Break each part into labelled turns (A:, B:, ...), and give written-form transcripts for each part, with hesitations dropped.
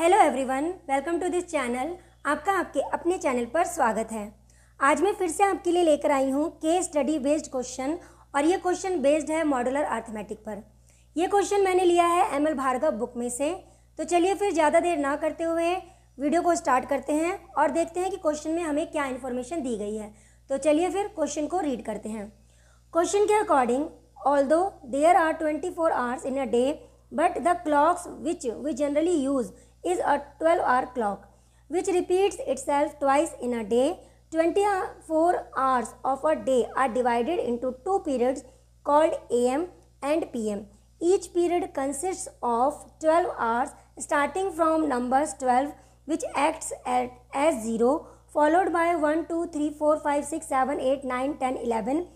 A: Hello everyone, welcome to this channel. आपका आपके अपने चैनल पर स्वागत है। आज मैं फिर से आपके लिए लेकर आई हूँ केस स्टडी बेस्ड क्वेश्चन और ये क्वेश्चन बेस्ड है मॉड्यूलर अर्थमेटिक पर। यह क्वेश्चन मैंने लिया है एम.एल. भार्गव बुक में से। तो चलिए फिर ज़्यादा देर ना करते हुए वीडियो को स्टार्ट करते हैं और देखते हैं कि क्वेश्चन में हमें क्या इन्फॉर्मेशन दी गई है। तो चलिए फिर क्वेश्चन को रीड करते हैं। क्वेश्चन के according, although there are 24 hours in a day, but the clocks which we generally use is a 12-hour clock which repeats itself twice in a day. 24 hours of a day are divided into two periods called AM and PM. Each period consists of 12 hours starting from numbers 12, which acts as 0, followed by 1, 2, 3, 4, 5, 6, 7, 8, 9, 10, 11.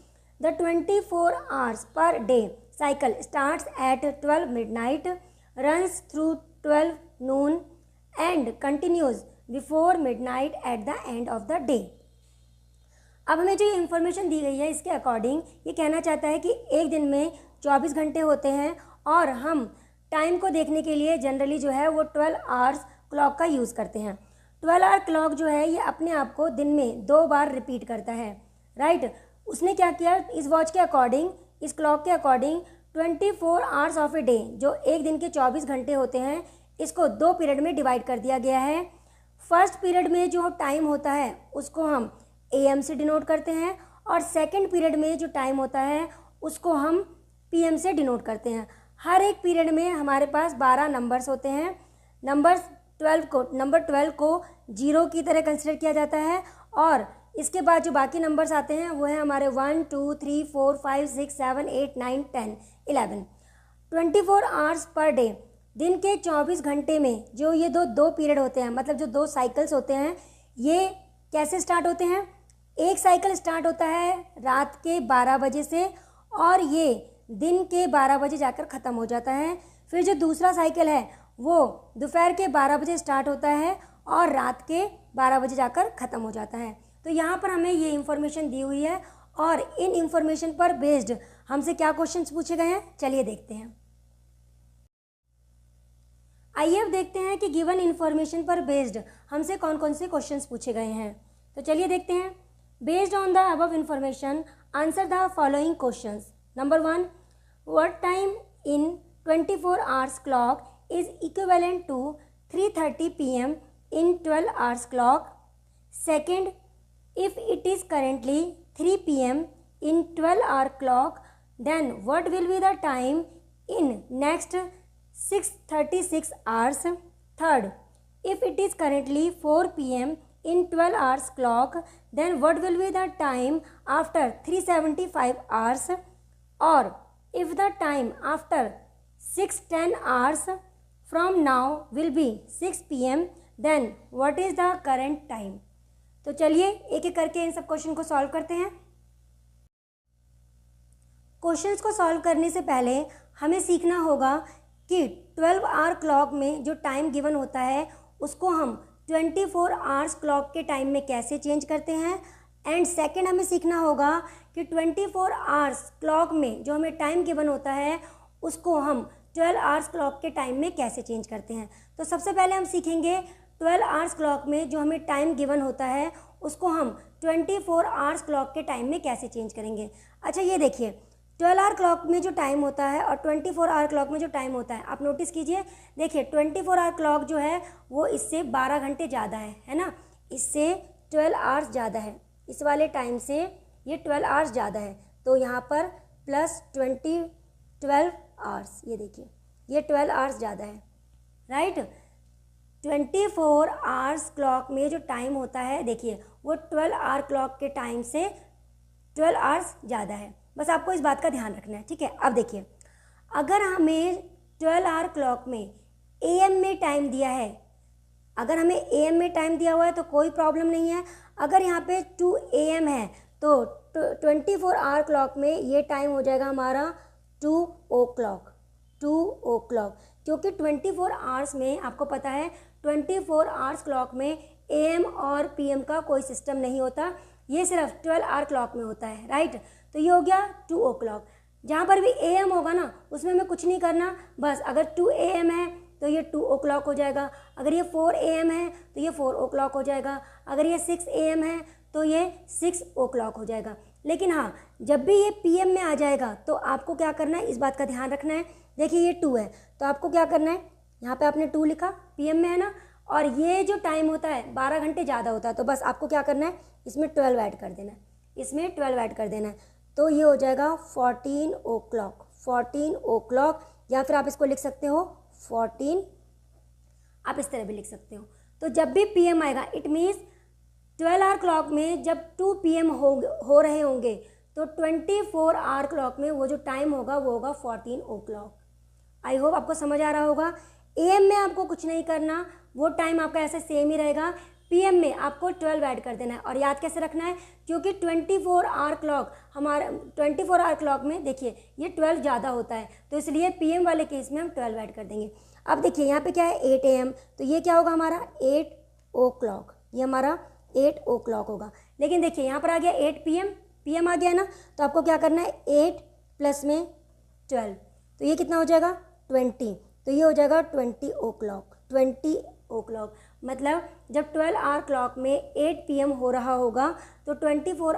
A: The 24 hours per day cycle starts at 12 midnight, runs through 12 noon and continues before midnight at the end of the day. अब हमें जो information दी गई है इसके according ये कहना चाहता है कि एक दिन में 24 घंटे होते हैं और हम टाइम को देखने के लिए जनरली जो है वो 12 आवर्स क्लॉक का यूज़ करते हैं। 12 आवर क्लॉक जो है ये अपने आप को दिन में 2 बार रिपीट करता है, राइट। उसने क्या किया, इस वॉच के अकॉर्डिंग, इस क्लॉक के according 24 hours of a day, जो एक दिन के 24 घंटे होते हैं, इसको 2 पीरियड में डिवाइड कर दिया गया है। फर्स्ट पीरियड में जो टाइम होता है उसको हम AM से डिनोट करते हैं और सेकंड पीरियड में जो टाइम होता है उसको हम PM से डिनोट करते हैं। हर एक पीरियड में हमारे पास 12 नंबर्स होते हैं। नंबर 12 को 0 की तरह कंसिडर किया जाता है और इसके बाद जो बाकी नंबर्स आते हैं वो है हमारे 1, 2, 3, 4, 5, 6, 7, 8, 9, 10, 11। 24 आवर्स पर डे, दिन के 24 घंटे में जो ये दो पीरियड होते हैं, मतलब जो 2 साइकिल्स होते हैं, ये कैसे स्टार्ट होते हैं। एक साइकिल स्टार्ट होता है रात के 12 बजे से और ये दिन के 12 बजे जाकर ख़त्म हो जाता है। फिर जो दूसरा साइकिल है वो दोपहर के 12 बजे स्टार्ट होता है और रात के 12 बजे जाकर ख़त्म हो जाता है। तो यहाँ पर हमें ये इन्फॉर्मेशन दी हुई है और इन इन्फॉर्मेशन पर बेस्ड हमसे क्या क्वेश्चंस पूछे गए हैं, चलिए देखते हैं। आइए अब देखते हैं कि गिवन इन्फॉर्मेशन पर बेस्ड हमसे कौन कौन से क्वेश्चंस पूछे गए हैं। तो चलिए देखते हैं। Based on the above information answer the following questions. Number 1, what time in 24 hours clock is equivalent to 3:30 PM in 12 hours clock? Second, if it is currently 3 PM in 12-hour clock, then what will be the time in next 636 hours? Third, if it is currently 4 PM in 12 hours clock, then what will be the time after 375 hours? Or if the time after 610 hours from now will be 6 PM, then what is the current time? तो चलिए एक एक करके इन सब question को solve करते हैं। Questions को सॉल्व करने से पहले हमें सीखना होगा कि 12 आवर क्लॉक में जो टाइम गिवन होता है उसको हम 24 आवर्स क्लॉक के टाइम में कैसे चेंज करते हैं। एंड सेकंड हमें सीखना होगा कि 24 आवर्स क्लॉक में जो हमें टाइम गिवन होता है उसको हम 12 आवर्स क्लॉक के टाइम में कैसे चेंज करते हैं। तो सबसे पहले हम सीखेंगे 12 आवर्स क्लॉक में जो हमें टाइम गिवन होता है उसको हम 24 आवर्स क्लॉक के टाइम में कैसे चेंज करेंगे। अच्छा ये देखिए, 12 आवर क्लॉक में जो टाइम होता है और 24 आवर क्लॉक में जो टाइम होता है, आप नोटिस कीजिए। देखिए 24 आवर क्लॉक जो है वो इससे 12 घंटे ज़्यादा है ना, इससे 12 आवर्स ज़्यादा है, इस वाले टाइम से ये 12 आवर्स ज़्यादा है। तो यहाँ पर प्लस 12 आवर्स, ये देखिए ये 12 आवर्स ज़्यादा है, राइट। 24 आवर्स क्लॉक में जो टाइम होता है देखिए वो 12 आवर क्लॉक के टाइम से 12 आवर्स ज़्यादा है। बस आपको इस बात का ध्यान रखना है, ठीक है। अब देखिए, अगर हमें 12 आवर क्लॉक में AM में टाइम दिया है, अगर हमें AM में टाइम दिया हुआ है तो कोई प्रॉब्लम नहीं है। अगर यहाँ पे 2 AM है तो 24 आवर क्लॉक में ये टाइम हो जाएगा हमारा 2 o'clock, क्योंकि 24 आवर्स में आपको पता है 24 आवर्स क्लॉक में AM और PM का कोई सिस्टम नहीं होता, ये सिर्फ 12 आवर क्लॉक में होता है, राइट। तो ये हो गया 2 o'clock। जहाँ पर भी AM होगा ना उसमें हमें कुछ नहीं करना, बस अगर 2 AM है तो ये 2 o'clock हो जाएगा। अगर ये 4 AM है तो ये 4 o'clock हो जाएगा। अगर ये 6 AM है तो ये 6 o'clock हो जाएगा। लेकिन हाँ, जब भी ये PM में आ जाएगा तो आपको क्या करना है, इस बात का ध्यान रखना है। देखिए ये 2 है तो आपको क्या करना है, यहाँ पे आपने 2 लिखा, PM में है ना, और ये जो टाइम होता है 12 घंटे ज़्यादा होता है, तो बस आपको क्या करना है, इसमें 12 ऐड कर देना है, इसमें 12 ऐड कर देना है। तो ये हो जाएगा 14 o'clock, 14 o'clock, या फिर आप इसको लिख सकते हो 14, आप इस तरह भी लिख सकते हो। तो जब भी PM आएगा इट मीन्स 12 आवर क्लॉक में जब 2 PM हो रहे होंगे तो 24 आवर क्लॉक में वो जो टाइम होगा वो होगा 14 o'clock। आई होप आपको समझ आ रहा होगा। AM में आपको कुछ नहीं करना, वो टाइम आपका ऐसे सेम ही रहेगा। PM में आपको 12 ऐड कर देना है, और याद कैसे रखना है, क्योंकि 24 आवर क्लॉक हमारा 24 आवर क्लॉक में देखिए ये 12 ज़्यादा होता है, तो इसलिए PM वाले केस में हम 12 ऐड कर देंगे। अब देखिए यहाँ पे क्या है 8 AM, तो ये क्या होगा हमारा 8 o'clock, ये हमारा 8 o'clock होगा। लेकिन देखिए यहाँ पर आ गया 8 PM आ गया ना, तो आपको क्या करना है 8 प्लस में 12, तो ये कितना हो जाएगा 20, तो ये हो जाएगा 20 o'clock, 20 o'clock। मतलब जब 12 आवर क्लॉक में 8 PM हो रहा होगा तो 24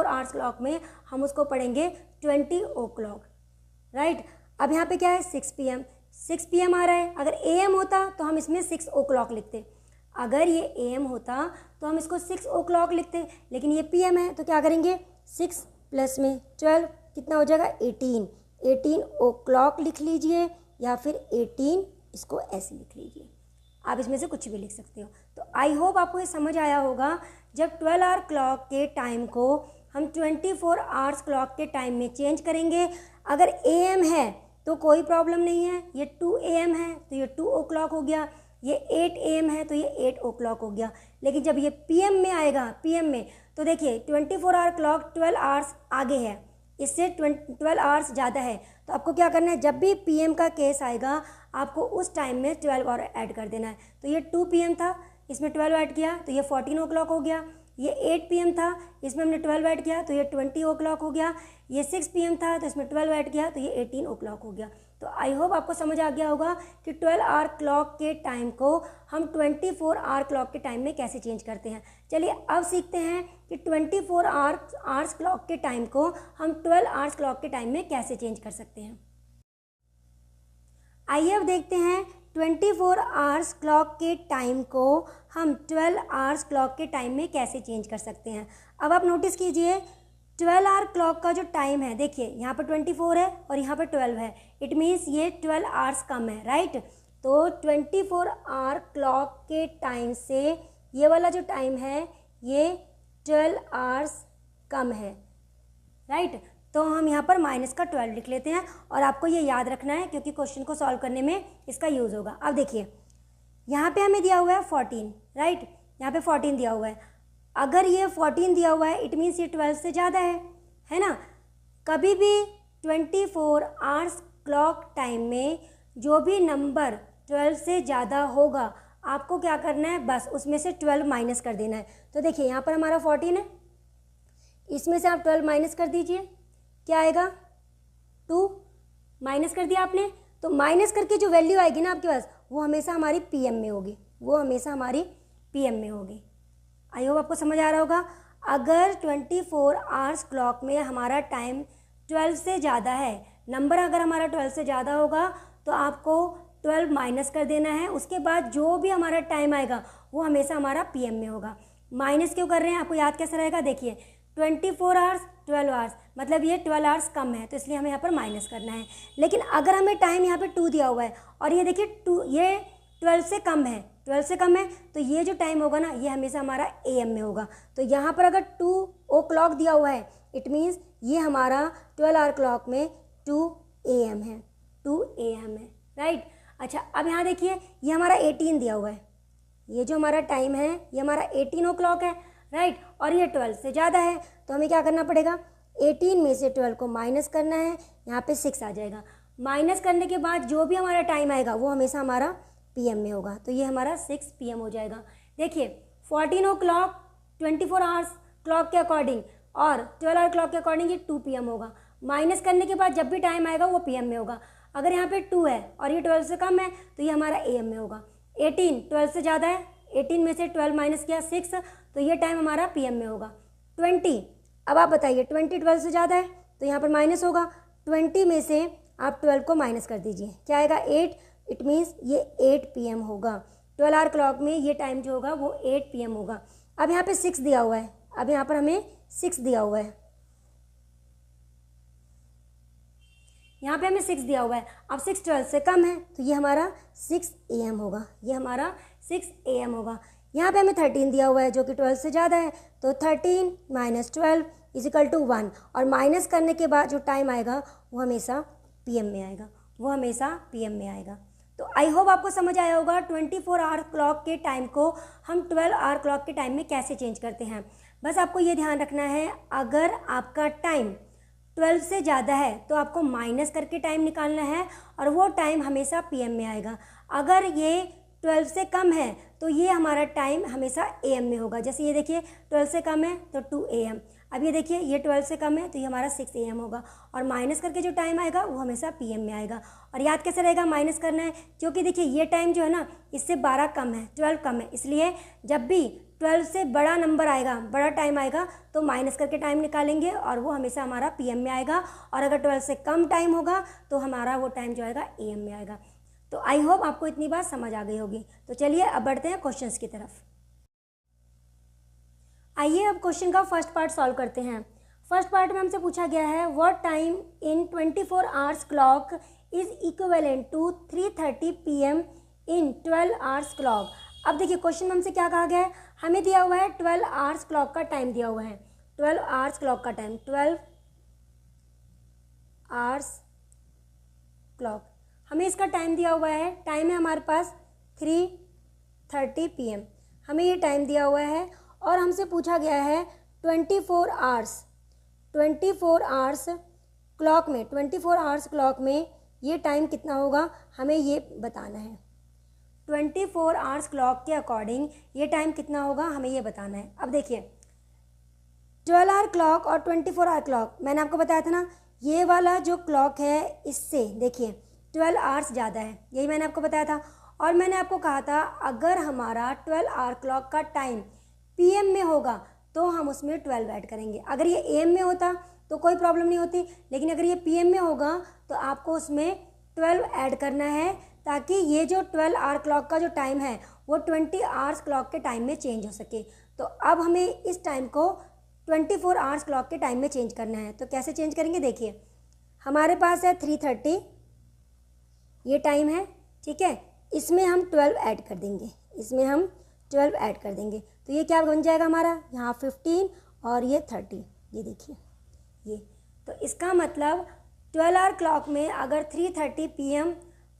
A: आवर्स क्लॉक में हम उसको पढ़ेंगे 20 o'clock, राइट। अब यहाँ पे क्या है 6 PM आ रहा है। अगर AM होता तो हम इसमें 6 o'clock लिखते, अगर ये AM होता तो हम इसको 6 o'clock लिखते, लेकिन ये PM है तो क्या करेंगे 6 प्लस में 12 कितना हो जाएगा 18 o'clock लिख लीजिए, या फिर 18 इसको ऐसे लिख लीजिए, आप इसमें से कुछ भी लिख सकते हो। तो आई होप आपको ये समझ आया होगा। जब 12 आवर क्लॉक के टाइम को हम 24 आवर्स क्लॉक के टाइम में चेंज करेंगे। अगर AM है तो कोई प्रॉब्लम नहीं है, ये 2 AM है तो ये 2 o'clock हो गया, ये 8 AM है तो ये 8 o'clock हो गया। लेकिन जब ये PM में आएगा, PM में तो देखिए 24 आवर क्लॉक 12 आवर्स आगे है, इससे 12 आवर्स ज़्यादा है, तो आपको क्या करना है, जब भी PM का केस आएगा आपको उस टाइम में 12 और ऐड कर देना है। तो ये 2 PM था, इसमें 12 ऐड किया तो ये 14 o'clock हो गया। ये 8 PM था, इसमें हमने 12 ऐड किया तो ये 20 o'clock हो गया। ये 6 PM था तो इसमें 12 ऐड किया तो ये 18 o'clock हो गया। तो आई होप आपको समझ आ गया होगा कि 12 आवर क्लॉक के टाइम को हम 24 आवर क्लॉक के टाइम में कैसे चेंज करते हैं। चलिए अब सीखते हैं कि 24 आवर्स क्लॉक के टाइम को हम 12 आवर्स क्लॉक के टाइम में कैसे चेंज कर सकते हैं। आइए अब देखते हैं 24 आवर्स क्लॉक के टाइम को हम 12 आवर्स क्लॉक के टाइम में कैसे चेंज कर सकते हैं। अब आप नोटिस कीजिए 12 आवर क्लॉक का जो टाइम है, देखिए यहाँ पर 24 है और यहाँ पर 12 है, इट मीन्स ये 12 आवर्स कम है, राइट। तो 24 आवर क्लॉक के टाइम से ये वाला जो टाइम है ये 12 आवर्स कम है, राइट। तो हम यहाँ पर माइनस का 12 लिख लेते हैं, और आपको ये याद रखना है क्योंकि क्वेश्चन को सॉल्व करने में इसका यूज़ होगा। अब देखिए यहाँ पे हमें दिया हुआ है 14, राइट, यहाँ पे 14 दिया हुआ है। अगर ये 14 दिया हुआ है इट मीन्स ये 12 से ज़्यादा है ना। कभी भी 24 आवर्स क्लॉक टाइम में जो भी नंबर 12 से ज़्यादा होगा आपको क्या करना है, बस उसमें से 12 माइनस कर देना है। तो देखिए यहाँ पर हमारा 14 है, इसमें से आप 12 माइनस कर दीजिए, क्या आएगा 2, माइनस कर दिया आपने। तो माइनस करके जो वैल्यू आएगी ना आपके पास वो हमेशा हमारी PM में होगी, वो हमेशा हमारी PM में होगी। आई होप आपको समझ आ रहा होगा। अगर 24 आवर्स क्लॉक में हमारा टाइम 12 से ज़्यादा है, नंबर अगर हमारा 12 से ज़्यादा होगा तो आपको 12 माइनस कर देना है, उसके बाद जो भी हमारा टाइम आएगा वो हमेशा हमारा PM में होगा। माइनस क्यों कर रहे हैं आपको याद कैसे रहेगा, देखिए 24 आवर्स 12 आवर्स मतलब ये 12 आवर्स कम है, तो इसलिए हमें यहाँ पर माइनस करना है। लेकिन अगर हमें टाइम यहाँ पे 2 दिया हुआ है और ये देखिए 2 ये 12 से कम है, 12 से कम है, तो ये जो टाइम होगा ना ये हमेशा हमारा AM में होगा। तो यहाँ पर अगर 2 o'clock दिया हुआ है इट मीन्स ये हमारा 12 आवर क्लॉक में 2 AM है, 2 AM है, राइट। अच्छा अब यहाँ देखिए ये हमारा 18 दिया हुआ है, ये जो हमारा टाइम है ये हमारा 18 o'clock है, राइट, और ये 12 से ज़्यादा है, तो हमें क्या करना पड़ेगा 18 में से 12 को माइनस करना है, यहाँ पे 6 आ जाएगा। माइनस करने के बाद जो भी हमारा टाइम आएगा वो हमेशा हमारा PM में होगा, तो ये हमारा 6 PM हो जाएगा। देखिए 14 o'clock 24 आवर्स क्लॉक के अकॉर्डिंग और 12 आवर क्लॉक के अकॉर्डिंग ये 2 PM होगा। माइनस करने के बाद जब भी टाइम आएगा वो PM में होगा। अगर यहाँ पे 2 है और ये 12 से कम है तो ये हमारा AM में होगा। 18 12 से ज़्यादा है, 18 में से 12 माइनस किया 6, तो ये टाइम हमारा PM में होगा। 20, अब आप बताइए 20 12 से ज़्यादा है तो यहाँ पर माइनस होगा। 20 में से आप 12 को माइनस कर दीजिए, क्या आएगा 8, इट मीन्स ये 8 PM होगा। 12 आवर क्लॉक में ये टाइम जो होगा वो 8 PM होगा। अब यहाँ पे 6 दिया हुआ है, अब यहाँ पर हमें 6 दिया हुआ है, यहाँ पे हमें 6 दिया हुआ है। अब 6 12 से कम है तो ये हमारा 6 AM होगा, ये हमारा 6 AM होगा। यहाँ पे हमें 13 दिया हुआ है जो कि 12 से ज़्यादा है, तो 13 माइनस 12 इजिकल टू 1, और माइनस करने के बाद जो टाइम आएगा वो हमेशा PM में आएगा, वो हमेशा PM में आएगा। तो आई होप आपको समझ आया होगा 24 आवर क्लॉक के टाइम को हम 12 आवर क्लॉक के टाइम में कैसे चेंज करते हैं। बस आपको ये ध्यान रखना है, अगर आपका टाइम 12 से ज़्यादा है तो आपको माइनस करके टाइम निकालना है और वो टाइम हमेशा PM में आएगा। अगर ये 12 से कम है तो ये हमारा टाइम हमेशा AM में होगा। जैसे ये देखिए 12 से कम है तो 2 AM, अब ये देखिए ये 12 से कम है तो ये हमारा 6 AM होगा, और माइनस करके जो टाइम आएगा वो हमेशा PM में आएगा। और याद कैसे रहेगा माइनस करना है, क्योंकि देखिए ये टाइम जो है ना इससे 12 कम है, 12 कम है, इसलिए जब भी 12 से बड़ा नंबर आएगा, बड़ा टाइम आएगा तो माइनस करके टाइम निकालेंगे और वो हमेशा हमारा PM में आएगा। और अगर 12 से कम टाइम होगा तो हमारा वो टाइम जो आएगा AM में आएगा। तो आई होप आपको इतनी बात समझ आ गई होगी। तो चलिए अब बढ़ते हैं क्वेश्चंस की तरफ। आइए अब क्वेश्चन का फर्स्ट पार्ट सॉल्व करते हैं। फर्स्ट पार्ट में हमसे पूछा गया है what time in 24 hours clock is equivalent to 3:30 PM in 12 hours clock. अब देखिए क्वेश्चन में हमसे क्या कहा गया है, हमें दिया हुआ है 12 आवर्स क्लॉक का टाइम दिया हुआ है, 12 आवर्स क्लॉक का टाइम, 12 आवर्स क्लॉक हमें इसका टाइम दिया हुआ है। टाइम है हमारे पास 3:30 PM, हमें ये टाइम दिया हुआ है और हमसे पूछा गया है 24 आवर्स क्लॉक में, 24 आवर्स क्लॉक में ये टाइम कितना होगा हमें ये बताना है। 24 आवर्स क्लॉक के अकॉर्डिंग ये टाइम कितना होगा हमें ये बताना है। अब देखिए 12 आवर क्लॉक और 24 आवर क्लॉक, मैंने आपको बताया था ना ये वाला जो क्लॉक है इससे देखिए 12 आवर्स ज़्यादा है, यही मैंने आपको बताया था। और मैंने आपको कहा था अगर हमारा 12 आवर क्लॉक का टाइम PM में होगा तो हम उसमें 12 ऐड करेंगे। अगर ये AM में होता तो कोई प्रॉब्लम नहीं होती, लेकिन अगर ये PM में होगा तो आपको उसमें 12 ऐड करना है, ताकि ये जो 12 आवर क्लॉक का जो टाइम है वो 20 आवर्स क्लॉक के टाइम में चेंज हो सके। तो अब हमें इस टाइम को 24 आवर्स क्लॉक के टाइम में चेंज करना है। तो कैसे चेंज करेंगे, देखिए हमारे पास है 3:30 ये टाइम है, ठीक है, इसमें हम 12 ऐड कर देंगे, इसमें हम 12 ऐड कर देंगे तो ये क्या बन जाएगा हमारा, यहाँ 15 और ये 30, ये देखिए ये। तो इसका मतलब 12 आवर क्लॉक में अगर 3:30 PM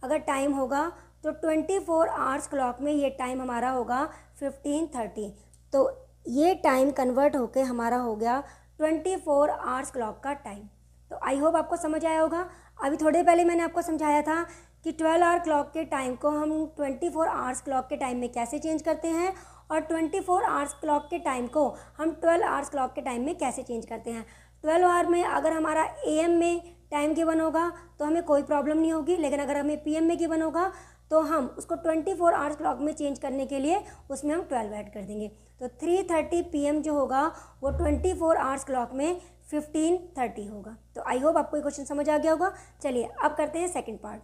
A: अगर टाइम होगा तो 24 आवर्स क्लॉक में ये टाइम हमारा होगा 15:30। तो ये टाइम कन्वर्ट होके हमारा हो गया 24 आवर्स क्लॉक का टाइम। तो आई होप आपको समझ आया होगा। अभी थोड़े पहले मैंने आपको समझाया था कि 12 आवर क्लॉक के टाइम को हम 24 आवर्स क्लॉक के टाइम में कैसे चेंज करते हैं, और 24 आवर्स क्लॉक के टाइम को हम 12 आवर्स क्लॉक के टाइम में कैसे चेंज करते हैं। 12 आवर में अगर हमारा AM में टाइम गिवन होगा तो हमें कोई प्रॉब्लम नहीं होगी, लेकिन अगर हमें PM में गिवन होगा तो हम उसको 24 आवर्स क्लॉक में चेंज करने के लिए उसमें हम 12 ऐड कर देंगे। तो 3:30 PM जो होगा वो 24 आवर्स क्लॉक में 15:30 होगा। तो आई होप आपको ये क्वेश्चन समझ आ गया होगा। चलिए अब करते हैं सेकेंड पार्ट।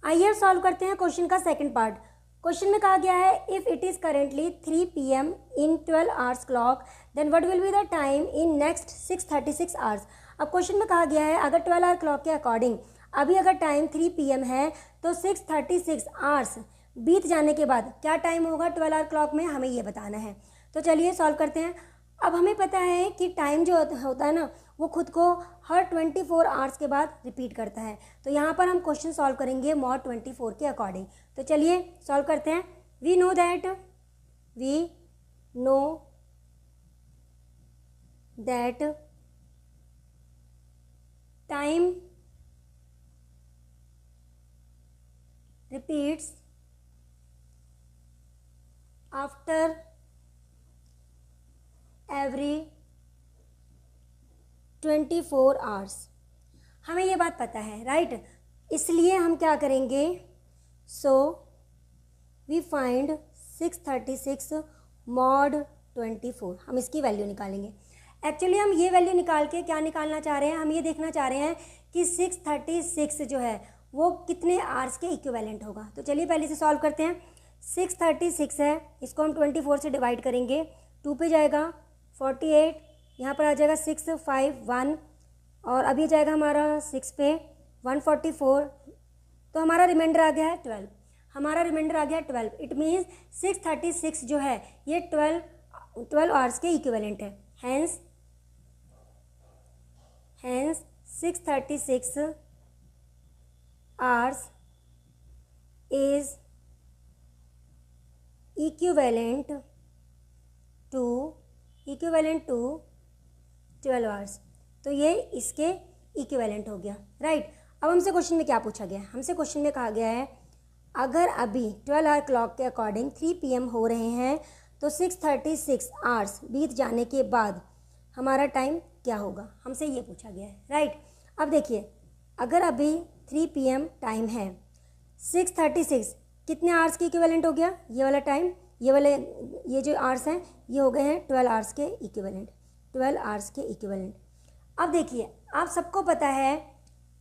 A: आइए सॉल्व करते हैं क्वेश्चन का सेकंड पार्ट। क्वेश्चन में कहा गया है if it is currently 3 PM in 12 hours clock then what will be the time in next 6:36 hours. अब क्वेश्चन में कहा गया है अगर 12 आवर क्लॉक के अकॉर्डिंग अभी अगर टाइम 3 PM है तो 6:36 आवर्स बीत जाने के बाद क्या टाइम होगा 12 आवर क्लॉक में, हमें ये बताना है। तो चलिए सॉल्व करते हैं। अब हमें पता है कि टाइम जो होता है ना वो खुद को हर 24 आवर्स के बाद रिपीट करता है। तो यहाँ पर हम क्वेश्चन सॉल्व करेंगे mod 24 के अकॉर्डिंग। तो चलिए सॉल्व करते हैं। We know that time repeats after every 24 hours. हमें ये बात पता है, राइट। इसलिए हम क्या करेंगे, सो वी फाइंड 636 मॉड 24, हम इसकी वैल्यू निकालेंगे। एक्चुअली हम ये वैल्यू निकाल के क्या निकालना चाह रहे हैं, हम ये देखना चाह रहे हैं कि 636 जो है वो कितने आवर्स के इक्विवेलेंट होगा। तो चलिए पहले से सॉल्व करते हैं। 636 है, इसको हम 24 से डिवाइड करेंगे, 2 पे जाएगा 48, यहाँ पर आ जाएगा 651 और अभी जाएगा हमारा 6 पे 144, तो हमारा रिमाइंडर आ गया है 12। हमारा रिमाइंडर आ गया 12। इट मीन्स 636 जो है ये 12 आवर्स के इक्विवेलेंट है। Hence 636 hours is equivalent to 12 hours. तो ये इसके इक्विवेलेंट हो गया, राइट। अब हमसे क्वेश्चन में क्या पूछा गया है, हमसे क्वेश्चन में कहा गया है अगर अभी 12 आवर क्लॉक के अकॉर्डिंग 3 PM हो रहे हैं तो 636 आवर्स बीत जाने के बाद हमारा टाइम क्या होगा, हमसे ये पूछा गया है, राइट। अब देखिए अगर अभी 3 PM टाइम है, 636 कितने आवर्स के इक्विवेलेंट हो गया, ये वाला टाइम, ये जो आवर्स हैं ये हो गए हैं 12 आवर्स के इक्विवेलेंट, 12 आवर्स के इक्विवेलेंट। अब देखिए आप सबको पता है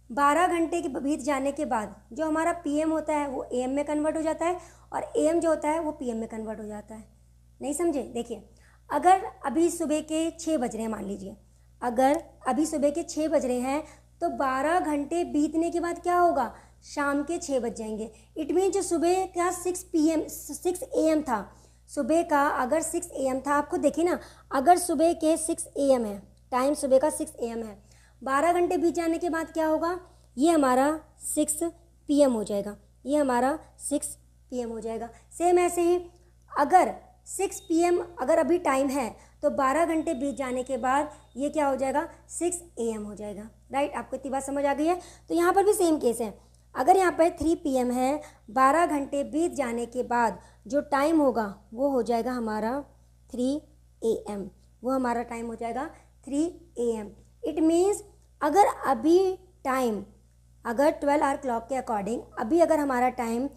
A: 12 घंटे के बीत जाने के बाद जो हमारा PM होता है वो AM में कन्वर्ट हो जाता है और AM जो होता है वो PM में कन्वर्ट हो जाता है। नहीं समझे? देखिए अगर अभी सुबह के 6 बज रहे हैं, मान लीजिए अगर अभी सुबह के 6 बज रहे हैं तो 12 घंटे बीतने के बाद क्या होगा, शाम के 6 बज जाएंगे। इट मीन जो सुबह का 6 AM था, सुबह का अगर 6 AM था, आपको देखिए ना, अगर सुबह के 6 AM है, टाइम सुबह का 6 AM है, 12 घंटे बीत जाने के बाद क्या होगा, ये हमारा 6 PM हो जाएगा, ये हमारा 6 PM हो जाएगा। सेम ऐसे ही अगर 6 PM अगर अभी टाइम है तो 12 घंटे बीत जाने के बाद ये क्या हो जाएगा, 6 AM हो जाएगा, राइट। आपको इतनी बात समझ आ गई है। तो यहाँ पर भी सेम केस है, अगर यहाँ पर 3 PM है, 12 घंटे बीत जाने के बाद जो टाइम होगा वो हो जाएगा हमारा 3 AM, वो हमारा टाइम हो जाएगा 3 AM। इट मीन्स अगर अभी टाइम, अगर 12 आवर क्लॉक के अकॉर्डिंग अभी अगर हमारा टाइम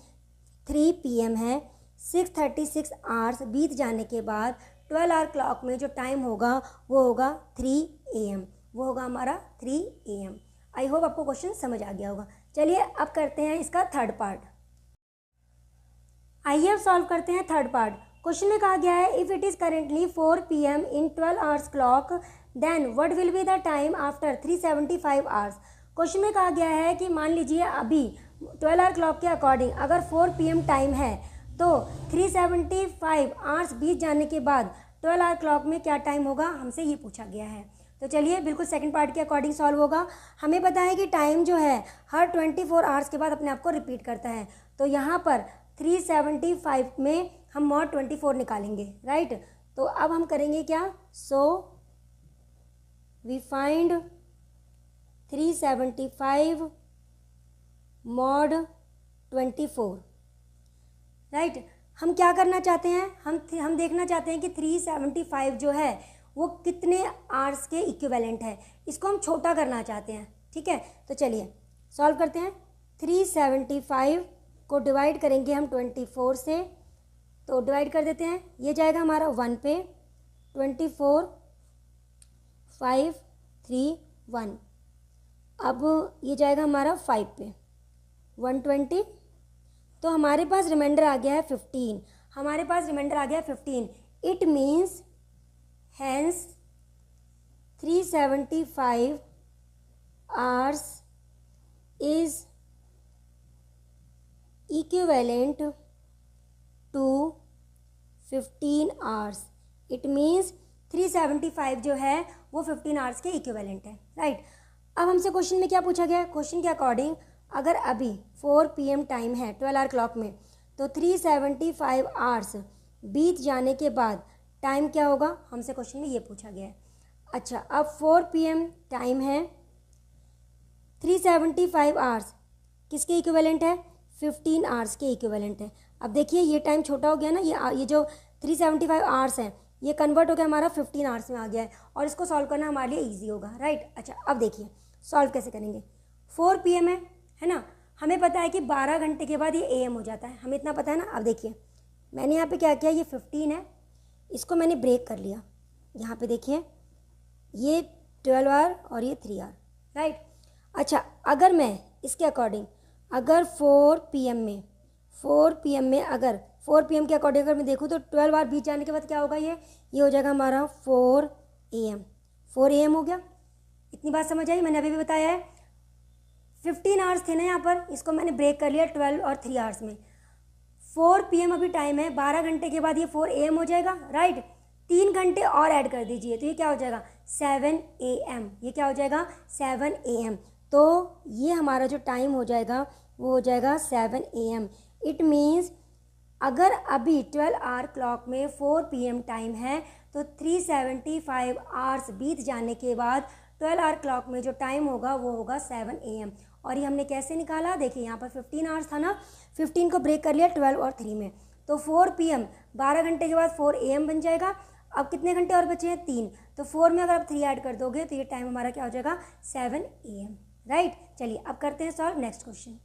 A: 3 PM है, 636 आवर्स बीत जाने के बाद 12 आवर क्लॉक में जो टाइम होगा वो होगा 3 AM, वो होगा हमारा 3 AM। आई होप आपको क्वेश्चन समझ आ गया होगा। चलिए अब करते हैं इसका थर्ड पार्ट। आइए अब सॉल्व करते हैं थर्ड पार्ट। क्वेश्चन में कहा गया है if it is currently 4 PM in 12 hours clock then what will be the time after 375 hours. Question में कहा गया है कि मान लीजिए अभी 12 आवर क्लॉक के अकॉर्डिंग अगर 4 PM टाइम है तो 375 आवर्स बीत जाने के बाद 12 आवर क्लॉक में क्या टाइम होगा, हमसे ये पूछा गया है। तो चलिए बिल्कुल सेकंड पार्ट के अकॉर्डिंग सॉल्व होगा। हमें पता है कि टाइम जो है हर 24 आवर्स के बाद अपने आप को रिपीट करता है, तो यहाँ पर 375 में हम मॉड 24 निकालेंगे, राइट। तो अब हम करेंगे क्या, so we find 375 mod 24, right. हम क्या करना चाहते हैं, हम देखना चाहते हैं कि 375 जो है वो कितने आवर्स के इक्विवेलेंट है, इसको हम छोटा करना चाहते हैं, ठीक है। तो चलिए सॉल्व करते हैं। 375 को डिवाइड करेंगे हम 24 से, तो डिवाइड कर देते हैं, ये जाएगा हमारा 1 पे, 24 5 3 1, अब ये जाएगा हमारा 5 पे 120, तो हमारे पास रिमाइंडर आ गया है 15, हमारे पास रिमाइंडर आ गया है 15। It means hence 375 hours is equivalent to 15 hours. It means 375 जो है वो 15 आवर्स के इक्विवेलेंट है, राइट। अब हमसे क्वेश्चन में क्या पूछा गया है, क्वेश्चन के अकॉर्डिंग अगर अभी 4 PM टाइम है 12 आवर क्लॉक में, तो 375 आवर्स बीत जाने के बाद टाइम क्या होगा, हमसे क्वेश्चन में ये पूछा गया है। अच्छा, अब 4 PM टाइम है, 375 आवर्स किसके इक्विवेलेंट है, 15 आवर्स के इक्विवेलेंट है। अब देखिए ये टाइम छोटा हो गया ना, ये जो 375 आवर्स हैं ये कन्वर्ट हो गया हमारा 15 आवर्स में आ गया है, और इसको सॉल्व करना हमारे लिए ईजी होगा, राइट। अच्छा अब देखिए सॉल्व कैसे करेंगे। 4 PM है ना। हमें पता है कि 12 घंटे के बाद ये AM हो जाता है, हमें इतना पता है ना। अब देखिए मैंने यहाँ पे क्या किया, ये 15 है, इसको मैंने ब्रेक कर लिया। यहाँ पे देखिए ये 12 आवर और ये 3 आवर, राइट। अच्छा, अगर मैं इसके अकॉर्डिंग अगर 4 PM में अगर 4 PM के अकॉर्डिंग अगर मैं देखूँ तो 12 आवर बीत जाने के बाद क्या होगा, ये हो जाएगा हमारा 4 AM हो गया। इतनी बात समझ आई, मैंने अभी भी बताया है। 15 आवर्स थे ना यहाँ पर, इसको मैंने ब्रेक कर लिया 12 और 3 आवर्स में। 4 PM अभी टाइम है, 12 घंटे के बाद ये 4 AM हो जाएगा, राइट। 3 घंटे और ऐड कर दीजिए तो ये क्या हो जाएगा 7 AM। ये क्या हो जाएगा 7 AM। तो ये हमारा जो टाइम हो जाएगा वो हो जाएगा 7 AM। इट मीन्स अगर अभी 12 आवर क्लॉक में 4 PM टाइम है तो 375 आवर्स बीत जाने के बाद 12 आवर क्लॉक में जो टाइम होगा वो होगा 7 AM। और ये हमने कैसे निकाला, देखिए यहाँ पर 15 आवर्स था ना, 15 को ब्रेक कर लिया 12 और 3 में, तो 4 PM 12 घंटे के बाद 4 AM बन जाएगा। अब कितने घंटे और बचे हैं 3, तो 4 में अगर आप 3 ऐड कर दोगे तो ये टाइम हमारा क्या हो जाएगा 7 AM, राइट। चलिए अब करते हैं सॉल्व नेक्स्ट क्वेश्चन।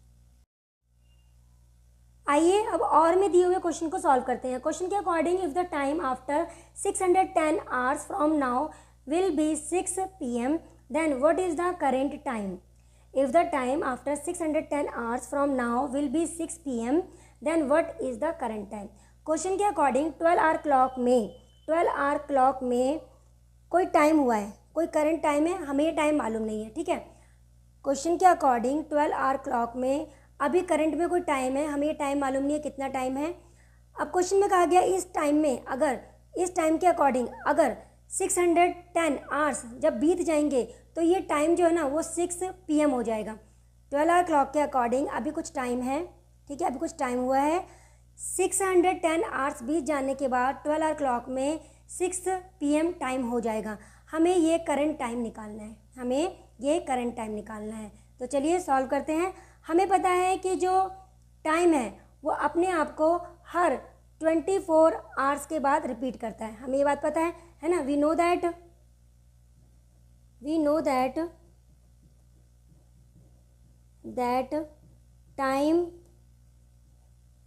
A: आइए अब और में दिए हुए क्वेश्चन को सॉल्व करते हैं। क्वेश्चन के according if the time after 610 hours from now will be 6 PM, then what is the current time? If the time after 610 hours from now will be 6 PM, then what is the current time? Question के according 12 hour clock में कोई time हुआ है, कोई current time है, हमें ये time मालूम नहीं है, ठीक है। क्वेश्चन के अकॉर्डिंग 12 आवर क्लॉक में अभी करंट में कोई टाइम है, हमें ये टाइम मालूम नहीं है कितना टाइम है। अब क्वेश्चन में कहा गया इस टाइम में अगर इस टाइम के अकॉर्डिंग अगर 610 आवर्स जब बीत जाएंगे तो ये टाइम जो है ना वो 6 PM हो जाएगा। 12 आवर क्लॉक के अकॉर्डिंग अभी कुछ टाइम है, ठीक है, अभी कुछ टाइम हुआ है। 610 आवर्स बीत जाने के बाद 12 आवर क्लॉक में 6 PM टाइम हो जाएगा। हमें ये करंट टाइम निकालना है, तो चलिए सॉल्व करते हैं। हमें पता है कि जो टाइम है वो अपने आप को हर 24 आवर्स के बाद रिपीट करता है, हमें ये बात पता है ना। We know that time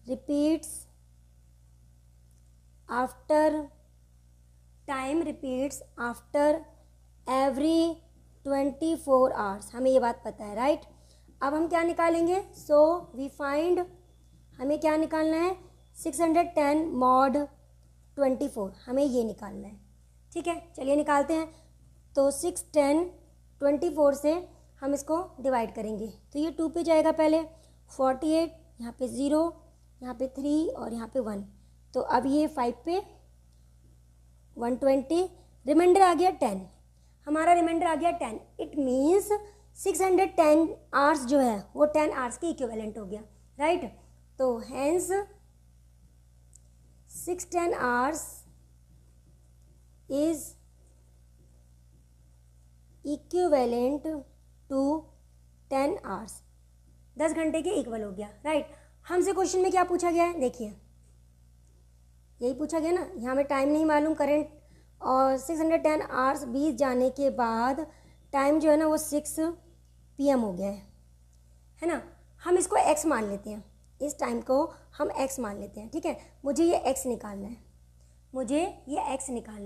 A: repeats after every 24 hours, हमें ये बात पता है, राइट। अब हम क्या निकालेंगे, सो वी फाइंड, हमें क्या निकालना है 610 mod 24, हमें ये निकालना है, ठीक है। चलिए निकालते हैं। तो 610 24 से हम इसको डिवाइड करेंगे तो ये 2 पे जाएगा पहले, 48, यहाँ पे 0, यहाँ पे 3 और यहाँ पे 1, तो अब ये 5 पे 120, रिमाइंडर आ गया 10, हमारा रिमाइंडर आ गया 10। इट मीन्स 610 आवर्स जो है वो 10 आवर्स के इक्विवेलेंट हो गया, राइट। तो hence 610 hours is equivalent to 10 hours, 10 घंटे के इक्वल हो गया, राइट। हमसे क्वेश्चन में क्या पूछा गया है, देखिए यही पूछा गया ना, यहाँ में टाइम नहीं मालूम करंट, और 610 आवर्स बीत जाने के बाद टाइम जो है ना वो 6 PM हो गया है ना। हम इसको x मान लेते हैं, इस टाइम को हम x मान लेते हैं, ठीक है। मुझे ये x निकालना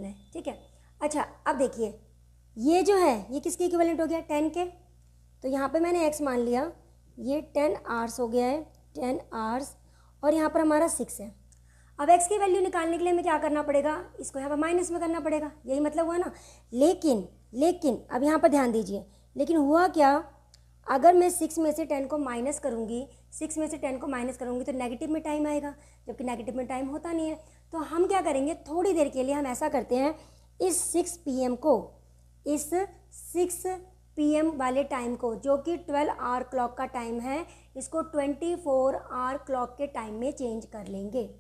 A: है, ठीक है। अच्छा अब देखिए ये जो है ये किसके इक्विवेलेंट हो गया 10 के, तो यहाँ पे मैंने x मान लिया, ये 10 आवर्स हो गया है, 10 आवर्स, और यहाँ पर हमारा 6 है। अब x की वैल्यू निकालने के लिए हमें क्या करना पड़ेगा, इसको यहाँ पर माइनस में करना पड़ेगा, यही मतलब हुआ ना। लेकिन अब यहाँ पर ध्यान दीजिए, लेकिन हुआ क्या, अगर मैं 6 में से 10 को माइनस करूँगी, तो नेगेटिव में टाइम आएगा, जबकि नेगेटिव में टाइम होता नहीं है। तो हम क्या करेंगे, थोड़ी देर के लिए हम ऐसा करते हैं, इस 6 PM वाले टाइम को जो कि 12 आवर क्लॉक का टाइम है, इसको 24 आवर क्लॉक के टाइम में चेंज कर लेंगे।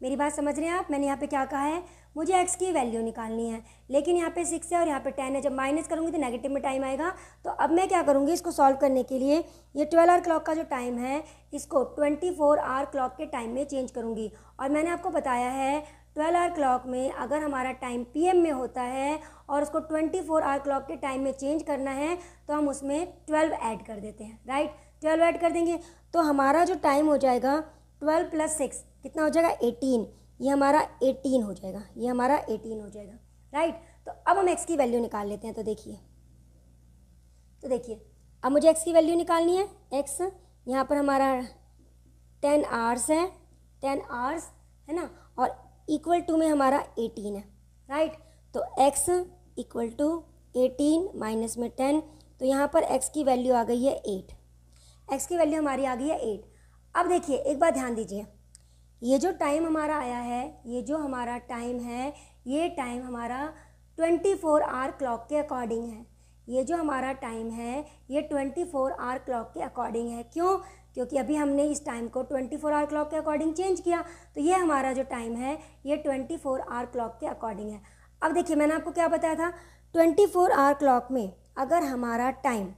A: मेरी बात समझ रहे हैं आप, मैंने यहाँ पे क्या कहा है, मुझे x की वैल्यू निकालनी है, लेकिन यहाँ पे 6 है और यहाँ पे 10 है, जब माइनस करूँगी तो नेगेटिव में टाइम आएगा। तो अब मैं क्या करूँगी, इसको सॉल्व करने के लिए ये 12 आवर क्लॉक का जो टाइम है इसको 24 आवर क्लॉक के टाइम में चेंज करूँगी। और मैंने आपको बताया है 12 आवर क्लॉक में अगर हमारा टाइम पीएम में होता है और उसको 24 आवर क्लॉक के टाइम में चेंज करना है तो हम उसमें 12 ऐड कर देते हैं, राइट। 12 ऐड कर देंगे तो हमारा जो टाइम हो जाएगा 12 + 6 कितना हो जाएगा 18, ये हमारा 18 हो जाएगा, ये हमारा 18 हो जाएगा, राइट। तो अब हम x की वैल्यू निकाल लेते हैं। तो देखिए अब मुझे x की वैल्यू निकालनी है। x यहाँ पर हमारा 10 आवर्स है, 10 आवर्स है ना, और इक्वल टू में हमारा 18 है, राइट। तो x इक्वल टू 18 माइनस में 10, तो यहाँ पर x की वैल्यू आ गई है 8, x की वैल्यू हमारी आ गई है 8। अब देखिए एक बात ध्यान दीजिए, ये जो टाइम हमारा आया है, ये जो हमारा टाइम है, ये टाइम हमारा 24 आवर क्लॉक के अकॉर्डिंग है। ये जो हमारा टाइम है ये 24 आवर क्लॉक के अकॉर्डिंग है। क्यों? क्योंकि अभी हमने इस टाइम को 24 आवर क्लॉक के अकॉर्डिंग चेंज किया, तो ये हमारा जो टाइम है ये 24 आवर क्लॉक के अकॉर्डिंग है। अब देखिए मैंने आपको क्या बताया था, 24 आवर क्लॉक में अगर हमारा टाइम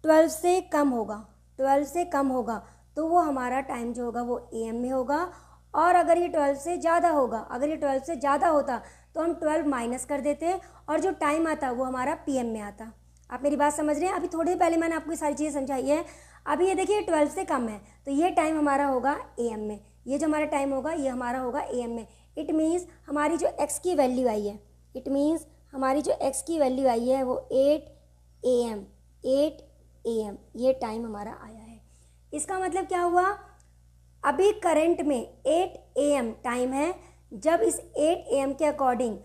A: 12 से कम होगा, 12 से कम होगा तो वो हमारा टाइम जो होगा वो AM में होगा, और अगर ये 12 से ज़्यादा होगा, अगर ये 12 से ज़्यादा होता तो हम 12 माइनस कर देते और जो टाइम आता वो हमारा PM में आता। आप मेरी बात समझ रहे हैं? अभी थोड़ी देर पहले मैंने आपको ये सारी चीज़ें समझाई है। अभी ये देखिए 12 से कम है तो ये टाइम हमारा होगा AM में, ये जो हमारा टाइम होगा ये हमारा होगा AM में। इट मीन्स हमारी जो x की वैल्यू आई है, इट मीन्स हमारी जो x की वैल्यू आई है वो 8 AM ये टाइम हमारा आया है। इसका मतलब क्या हुआ, अभी करंट में 8 AM टाइम है। जब इस 8 AM के अकॉर्डिंग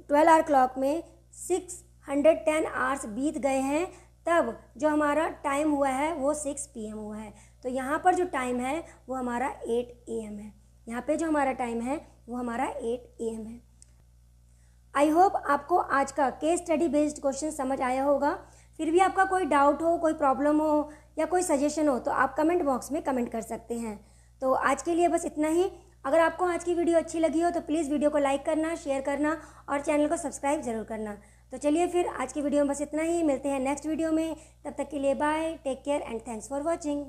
A: 12 आवर क्लॉक में 610 आवर्स बीत गए हैं, तब जो हमारा टाइम हुआ है वो 6 PM हुआ है। तो यहाँ पर जो टाइम है वो हमारा 8 AM है, यहाँ पे जो हमारा टाइम है वो हमारा 8 AM है। आई होप आपको आज का केस स्टडी बेस्ड क्वेश्चन समझ आया होगा। फिर भी आपका कोई डाउट हो, कोई प्रॉब्लम हो या कोई सजेशन हो तो आप कमेंट बॉक्स में कमेंट कर सकते हैं। तो आज के लिए बस इतना ही। अगर आपको आज की वीडियो अच्छी लगी हो तो प्लीज़ वीडियो को लाइक करना, शेयर करना और चैनल को सब्सक्राइब ज़रूर करना। तो चलिए फिर आज की वीडियो में बस इतना ही, मिलते हैं नेक्स्ट वीडियो में। तब तक के लिए bye, take care and thanks for watching.